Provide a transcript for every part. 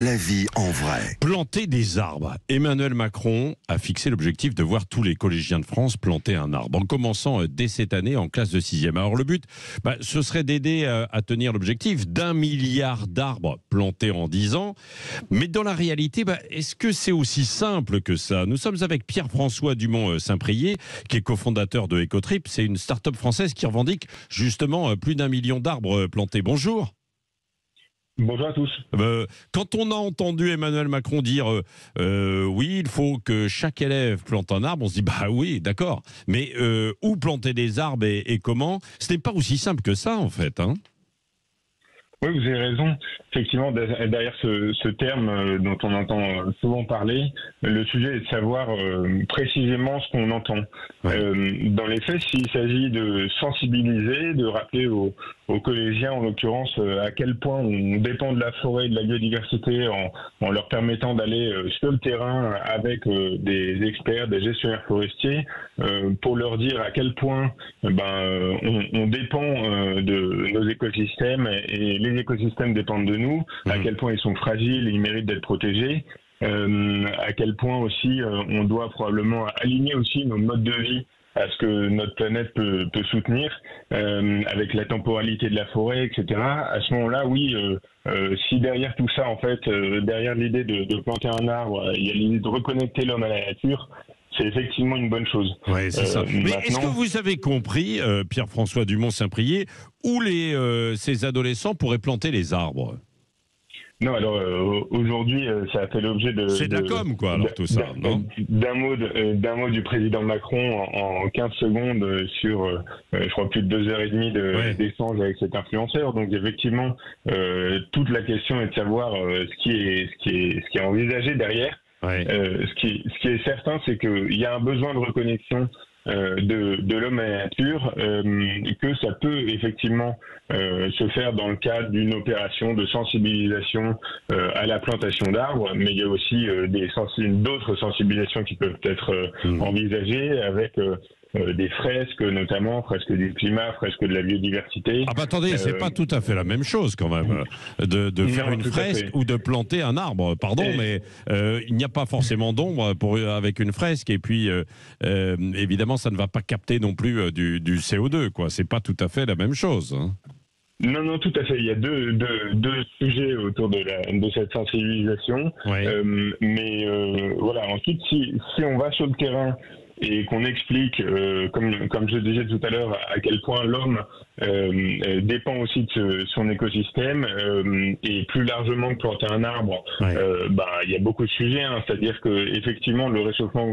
La vie en vrai. Planter des arbres. Emmanuel Macron a fixé l'objectif de voir tous les collégiens de France planter un arbre, en commençant dès cette année en classe de 6e. Alors le but, ce serait d'aider à tenir l'objectif d'1 milliard d'arbres plantés en 10 ans. Mais dans la réalité, est-ce que c'est aussi simple que ça? Nous sommes avec Pierre-François Dumont-Saint-Priest, qui est cofondateur de Ecotrip. C'est une start-up française qui revendique justement plus d'1 million d'arbres plantés. Bonjour. Bonjour à tous. Quand on a entendu Emmanuel Macron dire oui, il faut que chaque élève plante un arbre, on se dit oui, d'accord. Mais où planter des arbres et comment? Ce n'est pas aussi simple que ça en fait. Hein. Oui, vous avez raison. Effectivement, derrière ce terme dont on entend souvent parler, le sujet est de savoir précisément ce qu'on entend. Ouais. Dans les faits, s'il s'agit de sensibiliser, de rappeler aux collégiens, en l'occurrence, à quel point on dépend de la forêt et de la biodiversité en leur permettant d'aller sur le terrain avec des experts, des gestionnaires forestiers, pour leur dire à quel point on dépend de nos écosystèmes et les écosystèmes dépendent de nous, à quel point ils sont fragiles et ils méritent d'être protégés, à quel point aussi on doit probablement aligner aussi nos modes de vie à ce que notre planète peut soutenir, avec la temporalité de la forêt, etc. À ce moment-là, oui, si derrière tout ça, en fait, derrière l'idée de planter un arbre, il y a l'idée de reconnecter l'homme à la nature, c'est effectivement une bonne chose. Oui, c'est ça. Mais est-ce que vous avez compris, Pierre-François Dumont-Saint-Priest, où ces adolescents pourraient planter les arbres? Non, alors aujourd'hui, ça a fait l'objet de... C'est de la com, quoi, alors tout ça, non? D'un mot du président Macron en 15 secondes sur, je crois, plus de 2h30 d'échange avec cet influenceur. Donc effectivement, toute la question est de savoir ce qui est envisagé derrière. Ouais. Ce qui est certain, c'est qu'il y a un besoin de reconnexion de l'homme à la nature, que ça peut effectivement se faire dans le cadre d'une opération de sensibilisation à la plantation d'arbres, mais il y a aussi d'autres sensibilisations qui peuvent être envisagées avec des fresques, notamment fresques du climat, fresques de la biodiversité. Attendez, c'est pas tout à fait la même chose quand même de faire une fresque ou de planter un arbre. Pardon, mais il n'y a pas forcément d'ombre avec une fresque et puis évidemment ça ne va pas capter non plus du CO2, quoi. C'est pas tout à fait la même chose. Hein. Non, tout à fait. Il y a deux sujets autour de cette sensibilisation. Ouais. Voilà. Ensuite, si on va sur le terrain et qu'on explique, comme je disais tout à l'heure, à quel point l'homme dépend aussi de son écosystème, et plus largement que planter un arbre, il y a beaucoup de sujets, hein, c'est-à-dire que effectivement le réchauffement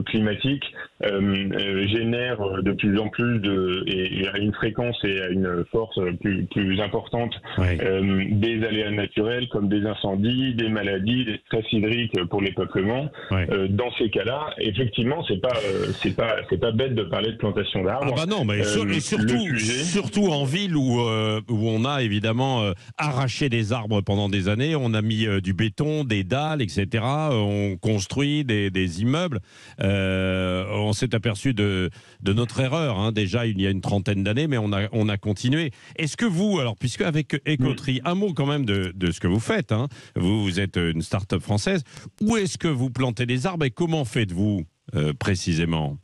climatique génère de plus en plus et à une fréquence et à une force plus importante des aléas naturels comme des incendies, des maladies, des stress hydriques pour les peuplements. Dans ces cas-là, effectivement, c'est pas bête de parler de plantation d'arbres. Ah non, mais surtout en ville où on a évidemment arraché des arbres pendant des années, on a mis du béton, des dalles, etc. On construit des immeubles. On s'est aperçu de notre erreur, hein, déjà il y a une trentaine d'années, mais on a continué. Est-ce que vous, alors puisque avec Ecotrip, un mot quand même de ce que vous faites, hein, vous êtes une start-up française, où est-ce que vous plantez des arbres et comment faites-vous précisément?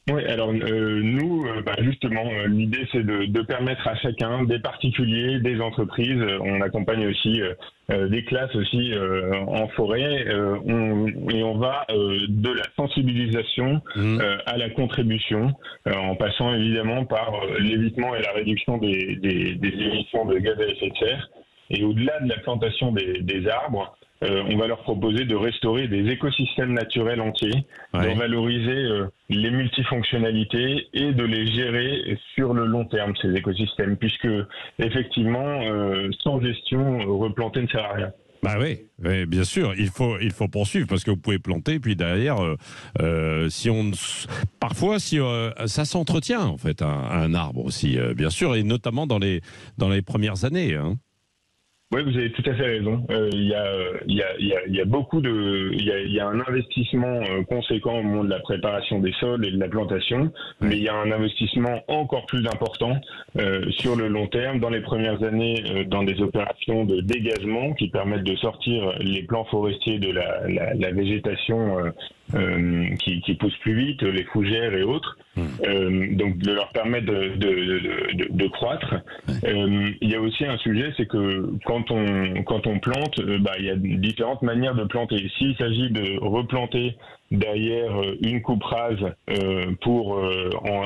Oui, alors nous, justement, l'idée c'est de permettre à chacun, des particuliers, des entreprises, on accompagne aussi des classes aussi en forêt, et on va de la sensibilisation à la contribution, en passant évidemment par l'évitement et la réduction des émissions de gaz à effet de serre. Et au-delà de la plantation des arbres, on va leur proposer de restaurer des écosystèmes naturels entiers, de valoriser les multifonctionnalités et de les gérer sur le long terme, ces écosystèmes, puisque effectivement, sans gestion, replanter ne sert à rien. Oui, bien sûr, il faut poursuivre parce que vous pouvez planter, puis derrière, parfois ça s'entretient en fait un arbre aussi, bien sûr, et notamment dans les premières années. Hein. Oui, vous avez tout à fait raison. Il y a beaucoup il y a un investissement conséquent au moment de la préparation des sols et de la plantation, mais il y a un investissement encore plus important sur le long terme, dans les premières années, dans des opérations de dégagement qui permettent de sortir les plants forestiers de la végétation qui pousse plus vite, les fougères et autres, donc de leur permettre de croître. Il y a aussi un sujet, c'est que quand on plante, il y a différentes manières de planter. S'il s'agit de replanter derrière une coupe rase pour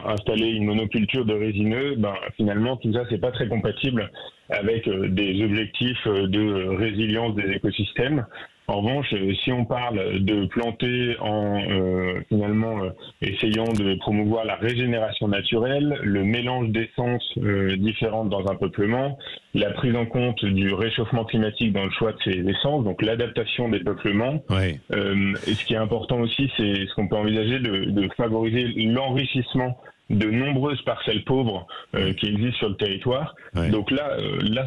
installer une monoculture de résineux, finalement tout ça c'est pas très compatible avec des objectifs de résilience des écosystèmes. En revanche, si on parle de planter en essayant de promouvoir la régénération naturelle, le mélange d'essences différentes dans un peuplement, la prise en compte du réchauffement climatique dans le choix de ces essences, donc l'adaptation des peuplements. Oui. Et ce qui est important aussi, c'est ce qu'on peut envisager de favoriser l'enrichissement de nombreuses parcelles pauvres qui existent sur le territoire. Ouais. Donc là,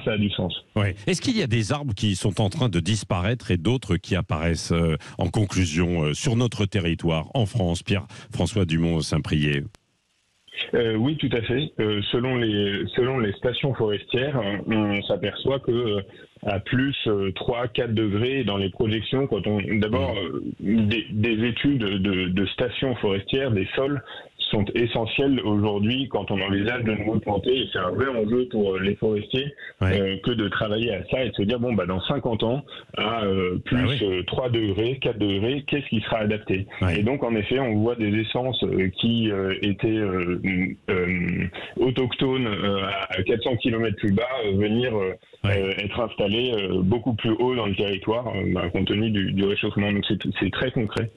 ça a du sens. Ouais. Est-ce qu'il y a des arbres qui sont en train de disparaître et d'autres qui apparaissent en conclusion sur notre territoire, en France, Pierre-François Dumont-Saint-Priest? Oui, tout à fait. Selon les stations forestières, on s'aperçoit que à plus 3-4 degrés dans les projections, quand on d'abord des études de stations forestières, des sols sont essentiels aujourd'hui quand on envisage de nouveau planter, et c'est un vrai enjeu pour les forestiers que de travailler à ça et de se dire dans 50 ans à plus 3 degrés, 4 degrés, qu'est-ce qui sera adapté? Et donc en effet on voit des essences qui étaient autochtones à 400 km plus bas venir être installées beaucoup plus haut dans le territoire compte tenu du réchauffement, donc c'est très concret.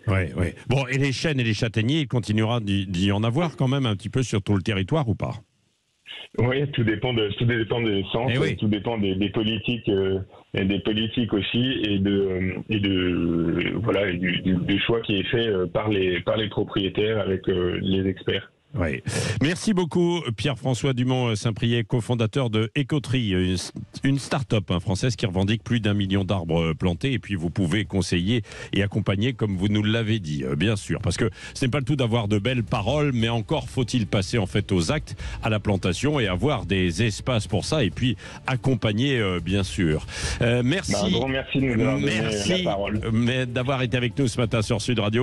Bon, et les chênes et les châtaigniers, il continuera d'y en avoir quand même un petit peu sur tout le territoire ou pas? Oui, tout dépend des sens, tout dépend des politiques et des politiques aussi et du choix qui est fait par les propriétaires avec les experts. Oui. Merci beaucoup Pierre-François Dumont-Saint-Priest, cofondateur de Écoterie, une start-up française qui revendique plus d'1 million d'arbres plantés, et puis vous pouvez conseiller et accompagner comme vous nous l'avez dit, bien sûr, parce que ce n'est pas le tout d'avoir de belles paroles, mais encore faut-il passer en fait aux actes, à la plantation et avoir des espaces pour ça et puis accompagner bien sûr. Merci. Un grand merci de nous avoir donné la parole. D'avoir été avec nous ce matin sur Sud Radio.